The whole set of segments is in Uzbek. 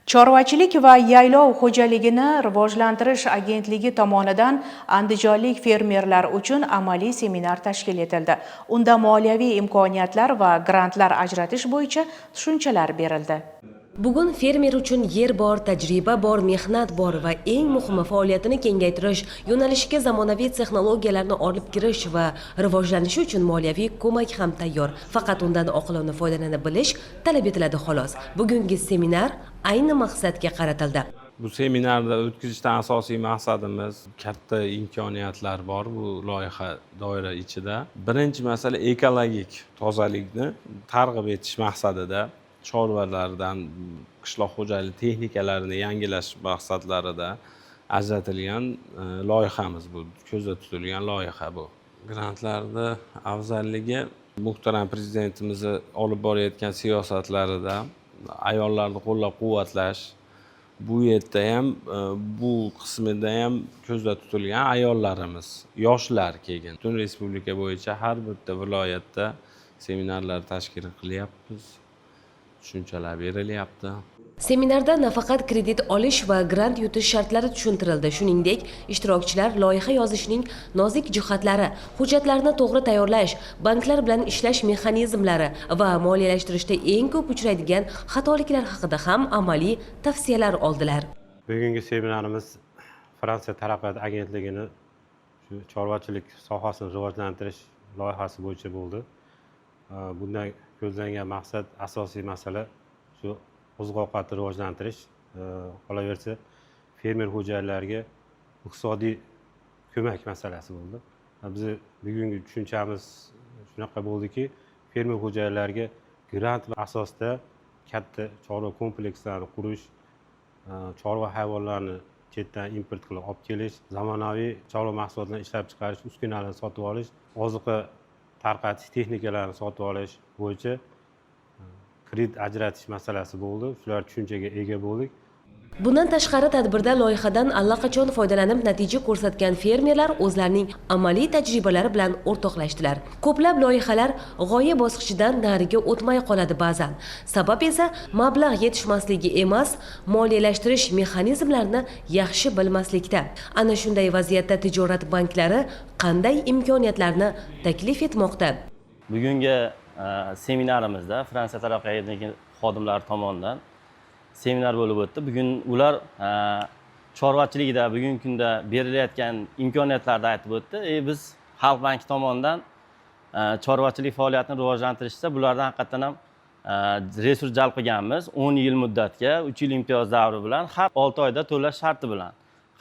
Chorvachilik va yaylov xo'jaligini rivojlantirish agentligi tomonidan andijonlik fermerlar uchun amaliy seminar tashkil etildi. Unda moliyaviy imkoniyatlar va grantlar ajratish bo'yicha tushunchalar berildi. Bugun fermer uchun yer bor, tajriba bor, mehnat bor va eng muhimi faoliyatini kengaytirish, yo'nalishiga zamonaviy texnologiyalarni olib kirish va rivojlanishi uchun moliyaviy ko'mak ham tayyor. Faqat undan oqilona foydalanib bilish talab etiladi xolos. Bugungi seminar ayni maqsadga qaratildi. Bu seminarda o'tkazishdan asosiy maqsadimiz katta imkoniyatlar bor bu loyiha doira ichida. Birinchi masala ekologik tozalikni targ'ib etish maqsadida chorvalardan qishloq xo'jaligi texnikalarini yangilash maqsadlarida ajratilgan loyihamiz bu, ko'zda tutilgan loyiha bu. Grantlarda afzalligi muhtaram prezidentimiz olib borayotgan siyosatlarida ayollarni qo'llab-quvvatlash, bu yerda ham bu qismida ham ko'zda tutilgan ayollarimiz, yoshlar kelgan. Butun respublika bo'yicha har bitta viloyatda seminarlar tashkil qilyapmiz. Tushunchalar berilyapti. Seminarda nafaqat kredit olish va grant yutish shartlari tushuntirildi. Shuningdek, ishtirokchilar loyiha yozishning nozik jihatlari, hujjatlarni to'g'ri tayyorlash, banklar bilan ishlash mexanizmlari va moliyalashtirishda eng ko'p uchraydigan xatoliklar haqida ham amaliy tavsiyalar oldilar. Bugungi seminarimiz Fransiya taraqqiyot agentligining shu chorvachilik sohasini rivojlantirish loyihasi bo'yicha bo'ldi. Bundan ko'zlangan maqsad, asosiy masala shu oziq-ovqatni rivojlantirish, qolaversa fermer xo'jaliklariga iqtisodiy ko'mak masalasi bo'ldi. Biz bugungi tushunchamiz shunaqa bo'ldiki, fermer xo'jaliklariga grant asosida katta chorva komplekslarini qurish, chorva hayvonlarini chetdan import qilib olib kelish, zamonaviy chorva mahsulotlarini ishlab chiqarish, uskunalarni sotib olish, oziqa tarqatish texnikalarini sotib olish bo'yicha kredit ajratish masalasi bo'ldi. Shular tushunchaga ega bo'ldik. Bundan tashqari tadbirda loyihadan allaqachon foydalanib natija ko'rsatgan fermerlar o'zlarining amaliy tajribalari bilan o'rtoqlashdilar. Ko'plab loyihalar g'oya bosqichidan nariga o'tmay qoladi ba'zan. Sabab esa mablag' yetishmasligi emas, moliyalashtirish mexanizmlarini yaxshi bilmaslikda. Ana shunday vaziyatda tijorat banklari qanday imkoniyatlarni taklif etmoqda? Bugungi seminarimizda Fransiya taraqqiyot agentligi xodimlari tomonidan seminar bo'lib o'tdi. Bugun ular chorvachilikda bugungi kunda berilayotgan imkoniyatlarni aytib o'tdi. Biz Xalq banki tomonidan chorvachilik faoliyatini rivojlantirishda bulardan haqiqatan ham resurs jalb qilganmiz. 10 yil muddatga 3 yil imtiyoz davri bilan har 6 oyda to'lash sharti bilan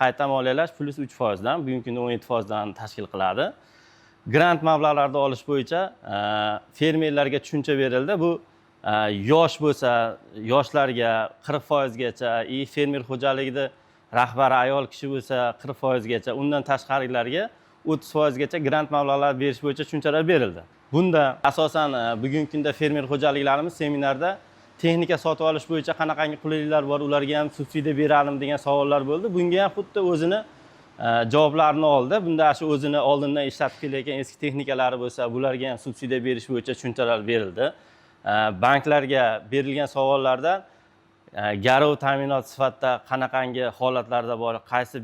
qayta moliyalash plus 3% dan bugungi kunda 17% dan tashkil qiladi. Grant mablag'larni olish bo'yicha fermerlarga tushuncha berildi. Bu yosh bo'lsa, yoshlarga 40% gacha, fermer xo'jaligida rahbari ayol kishi bo'lsa 40% gacha, undan tashqarilarga 30% gacha grant mablag'lar berish bo'yicha tushunchalar berildi. Bunda asosan bugungi kunda fermer xo'jaliklarimiz seminarda texnika sotib olish bo'yicha qanaqangi qulayliklar bor, ularga ham subsidiya beradimi degan savollar bo'ldi. Bunga ham xuddi o'zini javoblarni oldi. Bunda shu o'zini oldindan ishlatib kelayotgan eski texnikalari bo'lsa, bularga ham subsidiya berish bo'yicha tushunchalar berildi. Banklarga berilgan savollardan garov ta'minot sifatida qanaqangi holatlarda bor, qaysi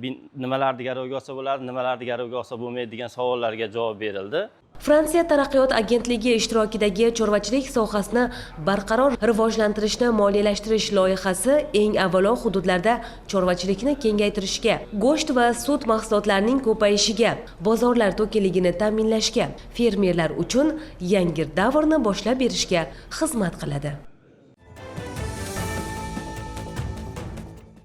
nimalarni garovga olsa bo'ladi, nimalarni garovga olsa bo'lmaydi degan savollarga javob berildi. Fransiya taraqqiyot agentligi ishtirokidagi chorvachilik sohasini barqaror rivojlantirishni moliyalashtirish loyihasi eng avvalo hududlarda chorvachilikni kengaytirishga, go'sht va sut mahsulotlarining ko'payishiga, bozorlar to'kinligini ta'minlashga, fermerlar uchun yangi davrni boshlab berishga xizmat qiladi.